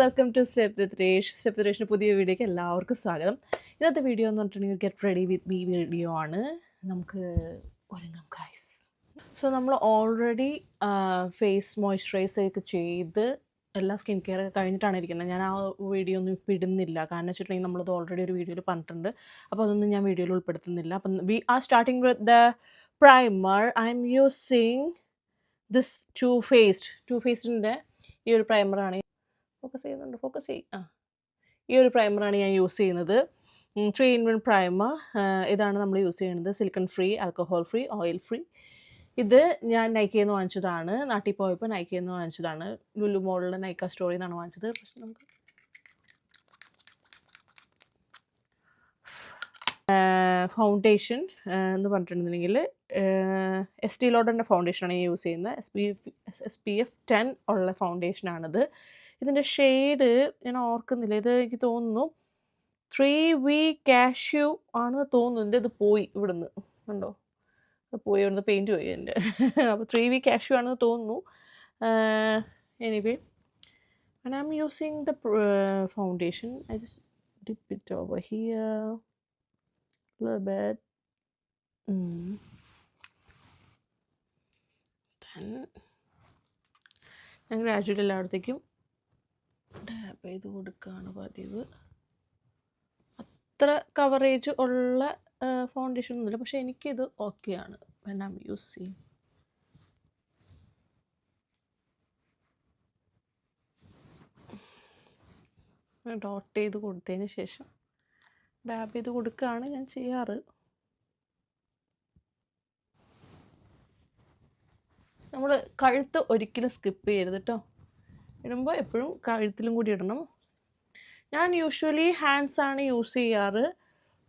Welcome to step with Resh. Step with രേഷിൻ്റെ പുതിയ വീഡിയോയ്ക്ക് എല്ലാവർക്കും സ്വാഗതം. ഇന്നത്തെ വീഡിയോ എന്ന് പറഞ്ഞിട്ടുണ്ടെങ്കിൽ get ready with me video ആണ്. നമുക്ക് ഒരുങ്ങാം ഗൈസ്. സോ നമ്മൾ ഓൾറെഡി ഫേസ് മോയ്സ്ചറൈസൊക്കെ ചെയ്ത് എല്ലാ സ്കിൻ കെയർ ഒക്കെ കഴിഞ്ഞിട്ടാണ് ഇരിക്കുന്നത്. ഞാൻ ആ വീഡിയോ ഒന്നും ഇപ്പോൾ ഇടുന്നില്ല, കാരണം വെച്ചിട്ടുണ്ടെങ്കിൽ നമ്മളത് ഓൾറെഡി ഒരു വീഡിയോയിൽ പറഞ്ഞിട്ടുണ്ട്. അപ്പോൾ അതൊന്നും ഞാൻ വീഡിയോയിൽ ഉൾപ്പെടുത്തുന്നില്ല. അപ്പം we are starting with the primer. I'm using this to ഫേസ്ഡിൻ്റെ ഈ ഒരു പ്രൈമറാണ്. ഫോക്കസ് ചെയ്യും. ഈ ഒരു പ്രൈമറാണ് ഞാൻ യൂസ് ചെയ്യുന്നത്. 3-in-1 primer. ഇതാണ് നമ്മൾ യൂസ് ചെയ്യുന്നത്. Silicon free, alcohol free, oil free. ഇത് ഞാൻ നൈക്കയിൽ നിന്ന് വാങ്ങിച്ചതാണ്. നാട്ടിൽ പോയപ്പോൾ നൈക്കയിൽ നിന്ന് വാങ്ങിച്ചതാണ്. ലുലു മോളിലെ നൈക്ക സ്റ്റോറിൽ നിന്നാണ് വാങ്ങിച്ചത്. പക്ഷെ നമുക്ക് ഫൗണ്ടേഷൻ എന്ന് പറഞ്ഞിട്ടുണ്ടെങ്കിൽ എസ്റ്റീ ലോഡറിൻ്റെ ഫൗണ്ടേഷനാണ് ഞാൻ യൂസ് ചെയ്യുന്നത്. SPF 10 ഉള്ള ഫൗണ്ടേഷനാണിത്. ഇതിൻ്റെ ഷെയ്ഡ് ഞാൻ ഓർക്കുന്നില്ല. ഇത് എനിക്ക് തോന്നുന്നു 3V കാഷ്യൂ ആണെന്ന് തോന്നുന്നു. ഇത് പോയി ഇവിടുന്ന്, കണ്ടോ, പോയി ഇവിടുന്ന് പെയിൻറ്റ് പോയി എൻ്റെ. അപ്പോൾ 3V കാഷ്യൂ ആണെന്ന് തോന്നുന്നു. Anyway, and I'm using the foundation. I just dip it over here a little bit. Then ഞാൻ ഗ്രാജുവലി എല്ലായിടത്തേക്കും ഡാപ്പ് ചെയ്ത് കൊടുക്കുകയാണ് പതിവ്. അത്ര കവറേജ് ഉള്ള ഫൗണ്ടേഷൻ ഒന്നുമില്ല, പക്ഷേ എനിക്കിത് ഓക്കെയാണ്. when I'm using. ഡോട്ട് ചെയ്ത് കൊടുത്തതിന് ശേഷം ഡാപ്പ് ചെയ്ത് കൊടുക്കുകയാണ് ഞാൻ ചെയ്യാറ്. നമ്മൾ കഴുത്ത് ഒരിക്കലും സ്കിപ്പ് ചെയ്യരുത് കേട്ടോ. ഇടുമ്പോൾ എപ്പോഴും കഴുത്തിലും കൂടി ഇടണം. ഞാൻ യൂഷ്വലി ഹാൻഡ്സാണ് യൂസ് ചെയ്യാറ്.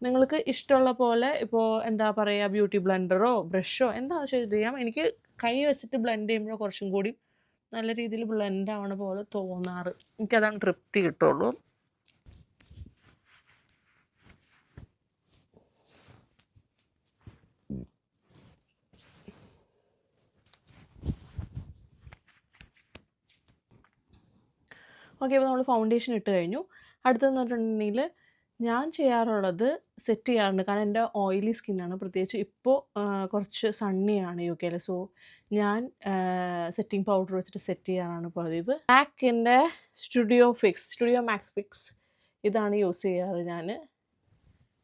നിങ്ങൾക്ക് ഇഷ്ടമുള്ള പോലെ ഇപ്പോൾ എന്താ പറയുക, ബ്യൂട്ടി ബ്ലെൻഡറോ ബ്രഷോ എന്താ ചെയ്യാം. എനിക്ക് കൈ വെച്ചിട്ട് ബ്ലെൻഡ് ചെയ്യുമ്പോൾ കുറച്ചും കൂടി നല്ല രീതിയിൽ ബ്ലെൻഡ് ആവണ പോലെ തോന്നാറ്. എനിക്കതാണ് തൃപ്തി കിട്ടുള്ളൂ. ഓക്കെ, അപ്പോൾ നമ്മൾ ഫൗണ്ടേഷൻ ഇട്ട് കഴിഞ്ഞു. അടുത്തതെന്ന് പറഞ്ഞിട്ടുണ്ടെങ്കിൽ ഞാൻ ചെയ്യാറുള്ളത് സെറ്റ് ചെയ്യാറുണ്ട്. കാരണം എൻ്റെ ഓയിലി സ്കിന്നാണ്, പ്രത്യേകിച്ച് ഇപ്പോൾ കുറച്ച് സണ്ണിയാണ് UK. സോ ഞാൻ സെറ്റിംഗ് പൗഡർ വെച്ചിട്ട് സെറ്റ് ചെയ്യാനാണ് പതിവ്. മാക്കിൻ്റെ സ്റ്റുഡിയോ മാക്സ് ഫിക്സ് ഇതാണ് യൂസ് ചെയ്യാറ് ഞാൻ.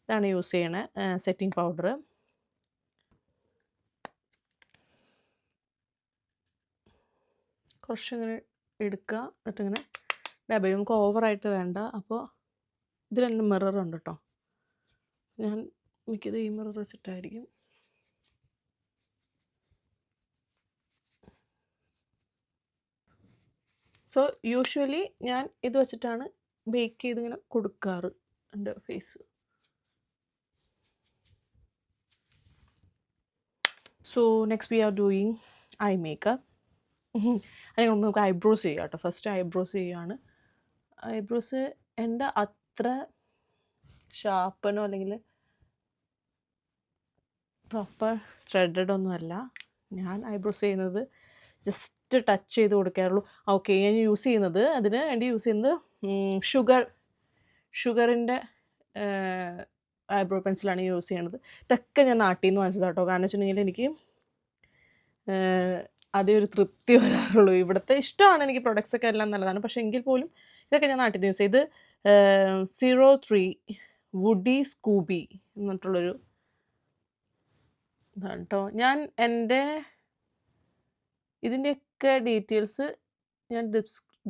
ഇതാണ് യൂസ് ചെയ്യണ സെറ്റിംഗ് പൗഡർ. കുറച്ചിങ്ങനെ എടുക്കുക, എന്നിട്ടിങ്ങനെ ഡബ് ചെയ്യും. നമുക്ക് ഓവറായിട്ട് വേണ്ട. അപ്പോൾ ഇതിൽ തന്നെ മിററുണ്ട് കേട്ടോ. ഞാൻ മിക്കത് ഈ മിറർ വെച്ചിട്ടായിരിക്കും. സോ യൂഷ്വലി ഞാൻ ഇത് വെച്ചിട്ടാണ് ബേക്ക് ചെയ്തിങ്ങനെ കൊടുക്കാറ് എൻ്റെ face. So next we are doing eye makeup. അതിന് നമുക്ക് ഐബ്രോസ് ചെയ്യാം കേട്ടോ. ഫസ്റ്റ് ഐബ്രോസ് ചെയ്യുകയാണ്. ഐബ്രോസ് എൻ്റെ അത്ര ഷാർപ്പനോ അല്ലെങ്കിൽ പ്രോപ്പർ ത്രെഡഡ് ഒന്നുമല്ല. ഞാൻ ഐബ്രോസ് ചെയ്യുന്നത് ജസ്റ്റ് ടച്ച് ചെയ്ത് കൊടുക്കാറുള്ളൂ. ഓക്കെ, ഞാൻ യൂസ് ചെയ്യുന്നത് അതിന് വേണ്ടി യൂസ് ചെയ്യുന്നത് ഷുഗറിൻ്റെ ഐബ്രോ പെൻസിലാണ് യൂസ് ചെയ്യണത്. ഇതൊക്കെ ഞാൻ നാട്ടിൽ നിന്ന് വാങ്ങിച്ചതാണ് കേട്ടോ. കാരണം വെച്ചിട്ടുണ്ടെങ്കിൽ എനിക്ക് അതേ ഒരു തൃപ്തി വരാറുള്ളൂ. ഇവിടുത്തെ ഇഷ്ടമാണ് എനിക്ക്, പ്രൊഡക്ട്സ് ഒക്കെ എല്ലാം നല്ലതാണ്. പക്ഷേ എങ്കിൽ പോലും ഇതൊക്കെ ഞാൻ നാട്ടിൽ നിന്ന് യൂസ് ചെയ്ത് 03 വുഡി സ്കൂബി എന്നിട്ടുള്ളൊരു ഇതാണ് കേട്ടോ. ഞാൻ എൻ്റെ ഇതിൻ്റെയൊക്കെ ഡീറ്റെയിൽസ് ഞാൻ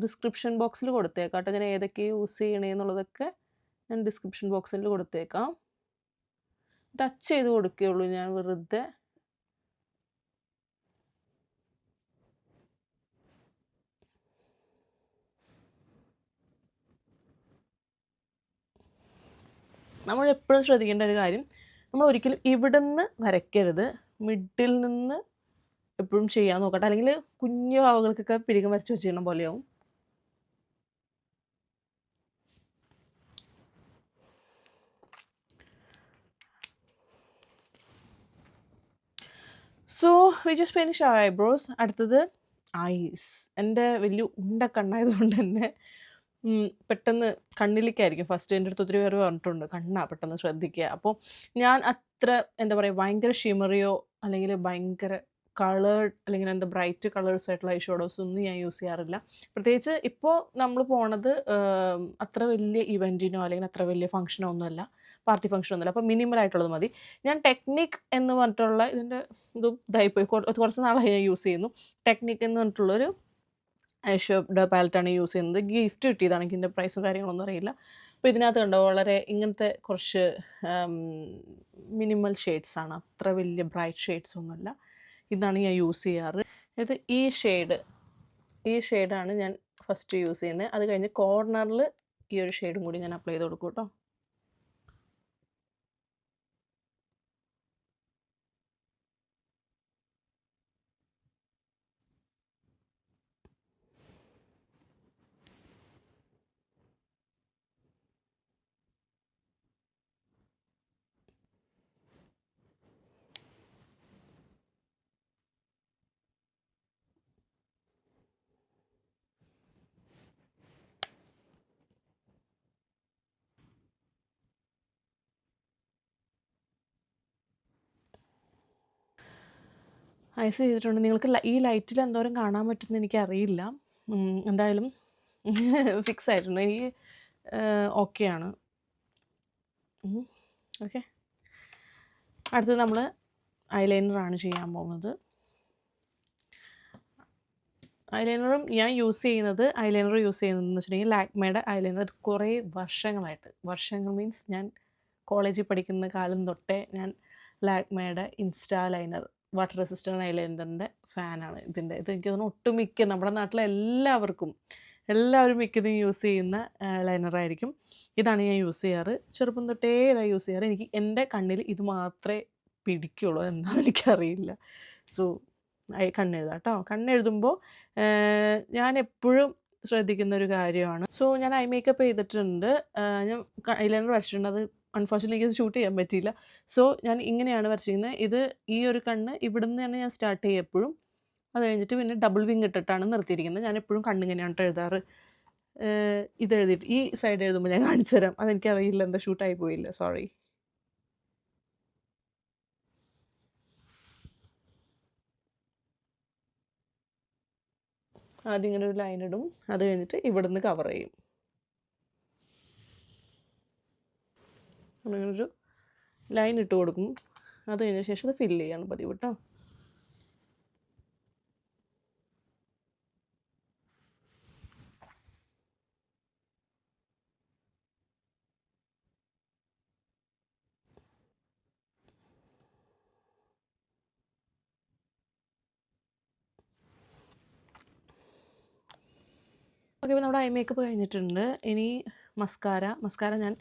ഡിസ്ക്രിപ്ഷൻ ബോക്സിൽ കൊടുത്തേക്കാം കേട്ടോ. ഞാൻ ഏതൊക്കെ യൂസ് ചെയ്യണേന്നുള്ളതൊക്കെ ഞാൻ ഡിസ്ക്രിപ്ഷൻ ബോക്സിൽ കൊടുത്തേക്കാം. ടച്ച് ചെയ്ത് കൊടുക്കുകയുള്ളൂ ഞാൻ വെറുതെ. നമ്മൾ എപ്പോഴും ശ്രദ്ധിക്കേണ്ട ഒരു കാര്യം, നമ്മൾ ഒരിക്കലും ഇവിടെ നിന്ന് വരയ്ക്കരുത്. മിഡിൽ നിന്ന് എപ്പോഴും ചെയ്യാൻ നോക്കട്ടെ, അല്ലെങ്കിൽ കുഞ്ഞു ഭാവങ്ങൾക്കൊക്കെ പിരികം വരച്ച് വെച്ചിരുന്ന പോലെയാവും. So we just finish eyebrows. അടുത്തത് ഐസ്. എൻ്റെ വലിയ ഉണ്ട കണ്ണായതുകൊണ്ട് തന്നെ പെട്ടെന്ന് കണ്ണിലേക്കായിരിക്കും ഫസ്റ്റ്. എൻ്റെ അടുത്ത് ഒത്തിരി പേര് പറഞ്ഞിട്ടുണ്ട് കണ്ണാ പെട്ടെന്ന് ശ്രദ്ധിക്കുക. അപ്പോൾ ഞാൻ അത്ര എന്താ പറയുക ഭയങ്കര ഷിമറിയോ അല്ലെങ്കിൽ ഭയങ്കര കളേർഡ് അല്ലെങ്കിൽ എന്താ ബ്രൈറ്റ് കളേഴ്സ് ആയിട്ടുള്ള ഐ ഷാഡോസ് ഒന്നും ഞാൻ യൂസ് ചെയ്യാറില്ല. പ്രത്യേകിച്ച് ഇപ്പോൾ നമ്മൾ പോണത് അത്ര വലിയ ഇവൻറ്റിനോ അല്ലെങ്കിൽ അത്ര വലിയ ഫംഗ്ഷനോ ഒന്നുമല്ല, പാർട്ടി ഫംഗ്ഷനോ ഒന്നുമല്ല. അപ്പോൾ മിനിമൽ ആയിട്ടുള്ളത് മതി. ഞാൻ ടെക്നിക് എന്ന് പറഞ്ഞിട്ടുള്ള ഇതിൻ്റെ ഇതും ഇതായിപ്പോയി കുറച്ച് നാളായി ഞാൻ യൂസ് ചെയ്യുന്നു. ടെക്നിക് എന്ന് പറഞ്ഞിട്ടുള്ളൊരു ഐഷോയുടെ പാലറ്റാണ് യൂസ് ചെയ്യുന്നത്. ഗിഫ്റ്റ് കിട്ടിയതാണ്. എനിക്കിതിൻ്റെ പ്രൈസും കാര്യങ്ങളൊന്നും അറിയില്ല. അപ്പോൾ ഇതിനകത്ത് കണ്ടോ വളരെ ഇങ്ങനത്തെ കുറച്ച് മിനിമൽ ഷെയ്ഡ്സാണ്, അത്ര വലിയ ബ്രൈറ്റ് ഷെയ്ഡ്സ് ഒന്നുമല്ല. ഇതാണ് ഞാൻ യൂസ് ചെയ്യാറ്. ഇത് ഈ ഷെയ്ഡാണ് ഞാൻ ഫസ്റ്റ് യൂസ് ചെയ്യുന്നത്. അത് കഴിഞ്ഞ് കോർണറിൽ ഈ ഒരു ഷെയ്ഡും കൂടി ഞാൻ അപ്ലൈ ചെയ്ത് കൊടുക്കും കേട്ടോ. ഐസ് ചെയ്തിട്ടുണ്ട്. നിങ്ങൾക്ക് ഈ ലൈറ്റിൽ എന്തോരം കാണാൻ പറ്റുമെന്ന് എനിക്കറിയില്ല. എന്തായാലും ഫിക്സ് ആയിട്ടുണ്ട്. എനിക്ക് ഓക്കെയാണ്. ഓക്കെ, അടുത്തത് നമ്മൾ ഐലൈനറാണ് ചെയ്യാൻ പോകുന്നത്. ഐലൈനർ യൂസ് ചെയ്യുന്നതെന്ന് വെച്ചിട്ടുണ്ടെങ്കിൽ ലാക്മേയുടെ ഐലൈനർ. അത് കുറേ വർഷങ്ങൾ മീൻസ് ഞാൻ കോളേജിൽ പഠിക്കുന്ന കാലം തൊട്ടേ ഞാൻ ലാക്മേയുടെ ഇൻസ്റ്റാ ലൈനർ വാട്ടർ റെസിസ്റ്റൻ്റ് ഐലൈനറിൻ്റെ ഫാനാണ്. ഇത് എനിക്ക് തോന്നുന്നു ഒട്ടുമിക്ക നമ്മുടെ നാട്ടിലെ എല്ലാവരും മിക്കതും യൂസ് ചെയ്യുന്ന ലൈനറായിരിക്കും. ഇതാണ് ഞാൻ യൂസ് ചെയ്യാറ്. ചെറുപ്പം തൊട്ടേ ഇതാണ് യൂസ് ചെയ്യാറ്. എനിക്ക് എൻ്റെ കണ്ണിൽ ഇത് മാത്രമേ പിടിക്കുള്ളൂ, എന്താണെന്ന് എനിക്കറിയില്ല. സോ കണ്ണെഴുതാം കേട്ടോ. കണ്ണെഴുതുമ്പോൾ ഞാൻ എപ്പോഴും ശ്രദ്ധിക്കുന്ന ഒരു കാര്യമാണ്. സോ ഞാൻ ഐ മേക്കപ്പ് ചെയ്തിട്ടുണ്ട്, ഞാൻ ഐലൈനർ വരച്ചിട്ടുണ്ട്. അത് അൺഫോർച്യുനേറ്റ്ലി എനിക്കത് ഷൂട്ട് ചെയ്യാൻ പറ്റിയില്ല. സോ ഞാൻ ഇങ്ങനെയാണ് വരച്ചിരിക്കുന്നത്. ഇത് ഈ ഒരു കണ്ണ് ഇവിടുന്ന് തന്നെ ഞാൻ സ്റ്റാർട്ട് ചെയ്യും എപ്പോഴും. അത് കഴിഞ്ഞിട്ട് പിന്നെ ഡബിൾ വിങ് ഇട്ടിട്ടാണ് നിർത്തിയിരിക്കുന്നത്. ഞാൻ എപ്പോഴും കണ്ണിങ്ങനെയാണ് എഴുതാറ്. ഇത് എഴുതിയിട്ട് ഈ സൈഡ് എഴുതുമ്പോൾ ഞാൻ കാണിച്ചു തരാം. അതെനിക്കറിയില്ല, എന്താ ഷൂട്ടായി പോയില്ല, സോറി. ആദ്യം ഇങ്ങനെ ഒരു ലൈൻ ഇടും, അത് കഴിഞ്ഞിട്ട് ഇവിടുന്ന് കവർ ചെയ്യും. അങ്ങനൊരു ലൈൻ ഇട്ട് കൊടുക്കും. അത് കഴിഞ്ഞ ശേഷം അത് ഫില്ല് ചെയ്യാണ് പതിവ് കേട്ടോ. ഓക്കെ, ഇപ്പോൾ നമ്മുടെ ഐ മേക്കപ്പ് കഴിഞ്ഞിട്ടുണ്ട്. ഇനി മസ്കാര ഞാൻ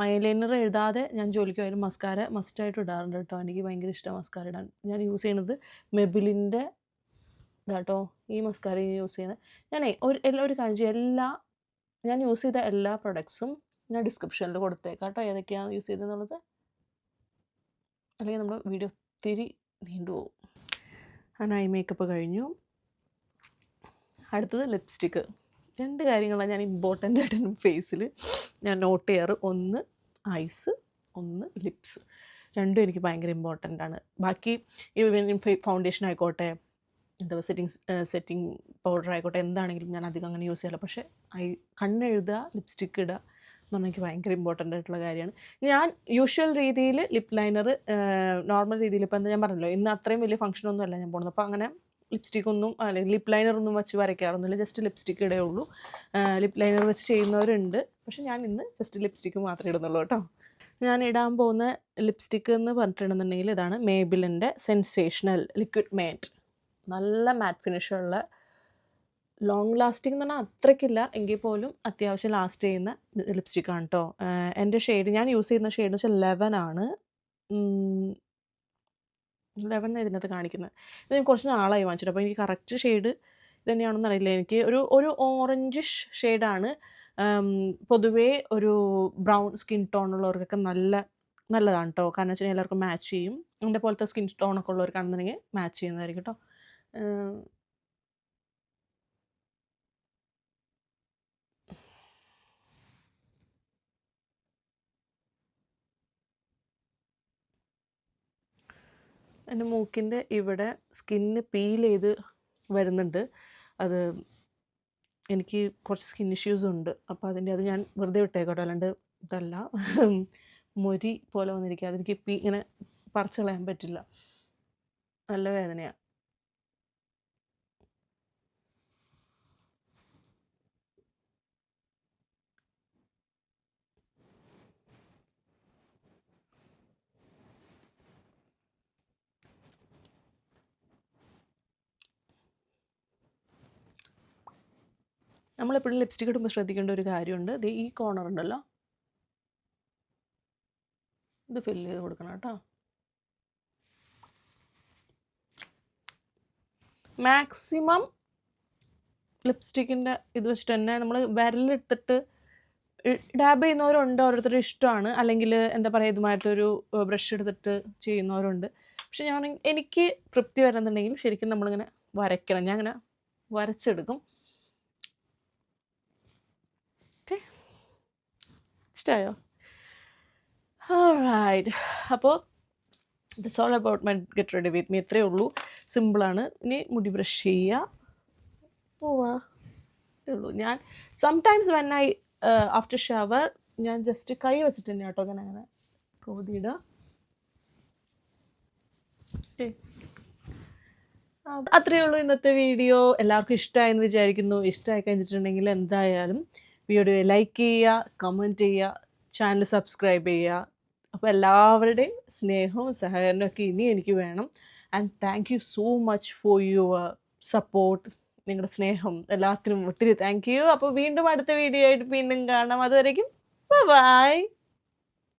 ഐലൈനർ എഴുതാതെ ഞാൻ ജോലിക്ക് പോയാലും മസ്കാര മസ്റ്റായിട്ട് ഇടാറുണ്ട് കേട്ടോ. എനിക്ക് ഭയങ്കര ഇഷ്ടമാണ് മസ്കാര ഇടാൻ. ഞാൻ യൂസ് ചെയ്യുന്നത് മെബിലിൻ്റെ ഇതാട്ടോ. ഈ മസ്കാര യൂസ് ചെയ്യുന്നത്. ഞാനേ ഒരു കാര്യം, ഞാൻ യൂസ് ചെയ്ത എല്ലാ പ്രൊഡക്ട്സും ഞാൻ ഡിസ്ക്രിപ്ഷനിൽ കൊടുത്തേക്കാം കേട്ടോ, ഏതൊക്കെയാണ് യൂസ് ചെയ്തതെന്നുള്ളത്. അല്ലെങ്കിൽ നമ്മുടെ വീഡിയോ ഒത്തിരി നീണ്ടുപോകും. ഞാൻ ഐ മേക്കപ്പ് കഴിഞ്ഞു. അടുത്തത് ലിപ്സ്റ്റിക്ക്. 2 കാര്യങ്ങളാണ് ഞാൻ ഇമ്പോർട്ടൻ്റ് ആയിട്ട് ഫേസിൽ ഞാൻ നോട്ട് ചെയ്യാറ്. ഒന്ന് ഐസ്, ഒന്ന് ലിപ്സ്. രണ്ടും എനിക്ക് ഭയങ്കര ഇമ്പോർട്ടൻ്റ് ആണ്. ബാക്കി ഈവൻ ഫൗണ്ടേഷൻ ആയിക്കോട്ടെ, എന്താ സെറ്റിംഗ് പൗഡർ ആയിക്കോട്ടെ, എന്താണെങ്കിലും ഞാൻ അധികം അങ്ങനെ യൂസ് ചെയ്യാറില്ല. പക്ഷേ കണ്ണെഴുതുക, ലിപ്സ്റ്റിക്ക് ഇടുക എന്ന് പറഞ്ഞാൽ എനിക്ക് ഭയങ്കര ഇമ്പോർട്ടൻ്റ് ആയിട്ടുള്ള കാര്യമാണ്. ഞാൻ യൂഷ്വൽ രീതിയിൽ ലിപ്പ് ലൈനർ നോർമൽ രീതിയിൽ, ഇപ്പോൾ എന്താ ഞാൻ പറഞ്ഞല്ലോ, ഇന്ന് അത്രയും വലിയ ഫംഗ്ഷനൊന്നും അല്ല ഞാൻ പോകുന്നത്. അപ്പോൾ അങ്ങനെ ലിപ്സ്റ്റിക്കൊന്നും അല്ലെങ്കിൽ ലിപ്പ് ലൈനറൊന്നും വെച്ച് വരയ്ക്കാറൊന്നുമില്ല. ജസ്റ്റ് ലിപ്സ്റ്റിക്ക് ഇടേ ഉള്ളൂ. ലിപ്പ് ലൈനർ വെച്ച് ചെയ്യുന്നവരുണ്ട്, പക്ഷേ ഞാൻ ഇന്ന് ജസ്റ്റ് ലിപ്സ്റ്റിക്ക് മാത്രമേ ഇടുന്നുള്ളൂ കേട്ടോ. ഞാൻ ഇടാൻ പോകുന്ന ലിപ്സ്റ്റിക്ക് എന്ന് പറഞ്ഞിട്ടുണ്ടെന്നുണ്ടെങ്കിൽ ഇതാണ് മേബിലിൻ്റെ സെൻസേഷണൽ ലിക്വിഡ് മാറ്റ്. നല്ല മാറ്റ് ഫിനിഷുള്ള, ലോങ് ലാസ്റ്റിംഗ് എന്ന് പറഞ്ഞാൽ അത്രയ്ക്കില്ല എങ്കിൽ പോലും അത്യാവശ്യം ലാസ്റ്റ് ചെയ്യുന്ന ലിപ്സ്റ്റിക്കാണ് കേട്ടോ. എൻ്റെ ഷെയ്ഡ്, ഞാൻ യൂസ് ചെയ്യുന്ന ഷെയ്ഡ് എന്ന് വെച്ചാൽ 11 ആണ്. 11 ഇതിനകത്ത് കാണിക്കുന്നത്. ഇത് ഞാൻ കുറച്ച് നാളായി വാങ്ങിച്ചിട്ട്, അപ്പോൾ എനിക്ക് കറക്റ്റ് ഷെയ്ഡ് തന്നെയാണെന്ന് അറിയില്ല. എനിക്ക് ഒരു ഓറഞ്ചിഷ് ഷെയ്ഡാണ്. പൊതുവേ ഒരു ബ്രൗൺ സ്കിൻ ടോൺ ഉള്ളവർക്കൊക്കെ നല്ലതാണ് കേട്ടോ. കാരണം വെച്ചാൽ എല്ലാവർക്കും മാച്ച് ചെയ്യും. എൻ്റെ പോലത്തെ സ്കിൻ ടോണൊക്കെ ഉള്ളവർക്കാണെന്നുണ്ടെങ്കിൽ മാച്ച് ചെയ്യുന്നതായിരിക്കും കേട്ടോ. എൻ്റെ മൂക്കിൻ്റെ ഇവിടെ സ്കിന്ന് പീൽ ചെയ്ത് വരുന്നുണ്ട്. അത് എനിക്ക് കുറച്ച് സ്കിൻ ഇഷ്യൂസ് ഉണ്ട്. അപ്പോൾ അത് ഞാൻ വെറുതെ വിട്ടേക്കോട്ടെ, അല്ലാണ്ട് ഇതല്ല മൊരി പോലെ വന്നിരിക്കുക. അതെനിക്ക് ഇങ്ങനെ പറിച്ച് കളയാൻ പറ്റില്ല, നല്ല വേദനയാണ്. നമ്മളെപ്പോഴും ലിപ്സ്റ്റിക് ഇടുമ്പോൾ ശ്രദ്ധിക്കേണ്ട ഒരു കാര്യമുണ്ട്. ഇത് ഈ കോർണർ ഉണ്ടല്ലോ, ഇത് ഫില്ല് ചെയ്ത് കൊടുക്കണം കേട്ടോ. മാക്സിമം ലിപ്സ്റ്റിക്കിൻ്റെ ഇത് വെച്ചിട്ട് തന്നെ നമ്മൾ വിരലെടുത്തിട്ട് ഡാബ് ചെയ്യുന്നവരുണ്ട്, ഓരോരുത്തരുടെ ഇഷ്ടമാണ്. അല്ലെങ്കിൽ എന്താ പറയുക, ഇതുമായിട്ടൊരു ബ്രഷ് എടുത്തിട്ട് ചെയ്യുന്നവരുണ്ട്. പക്ഷെ എനിക്ക് തൃപ്തി വരുന്നുണ്ടെങ്കിൽ ശരിക്കും നമ്മളിങ്ങനെ വരയ്ക്കണം. ഞാൻ അങ്ങനെ വരച്ചെടുക്കും. ഓക്കെ, ഇഷ്ടമായോ? ഓൾറൈറ്റ്, അപ്പോൾ that's all about my get ready with me. ഇത്രയേ ഉള്ളൂ, സിമ്പിളാണ്. ഇനി മുടി ബ്രഷ് ചെയ്യുക, പോവാ, ഇത്രയേ ഉള്ളൂ. ഞാൻ sometimes when I after shower ഞാൻ ജസ്റ്റ് കൈ വെച്ചിട്ട് തന്നെ കേട്ടോ അങ്ങനെ കോതിയിടുക. ഓക്കെ, അത്രയേ ഉള്ളൂ ഇന്നത്തെ വീഡിയോ. എല്ലാവർക്കും ഇഷ്ടമായെന്ന് വിചാരിക്കുന്നു. ഇഷ്ടമായി കഴിഞ്ഞിട്ടുണ്ടെങ്കിൽ എന്തായാലും വീഡിയോ ലൈക്ക് ചെയ്യുക, കമൻറ്റ് ചെയ്യുക, ചാനൽ സബ്സ്ക്രൈബ് ചെയ്യുക. അപ്പോൾ എല്ലാവരുടെയും സ്നേഹവും സഹകരണവും ഒക്കെ ഇനി എനിക്ക് വേണം. And thank you so much for your support. നിങ്ങളുടെ സ്നേഹം എല്ലാത്തിനും ഒത്തിരി താങ്ക് യു. അപ്പോൾ വീണ്ടും അടുത്ത വീഡിയോ ആയിട്ട് വീണ്ടും കാണാം. അതുവരേക്കും ബൈ.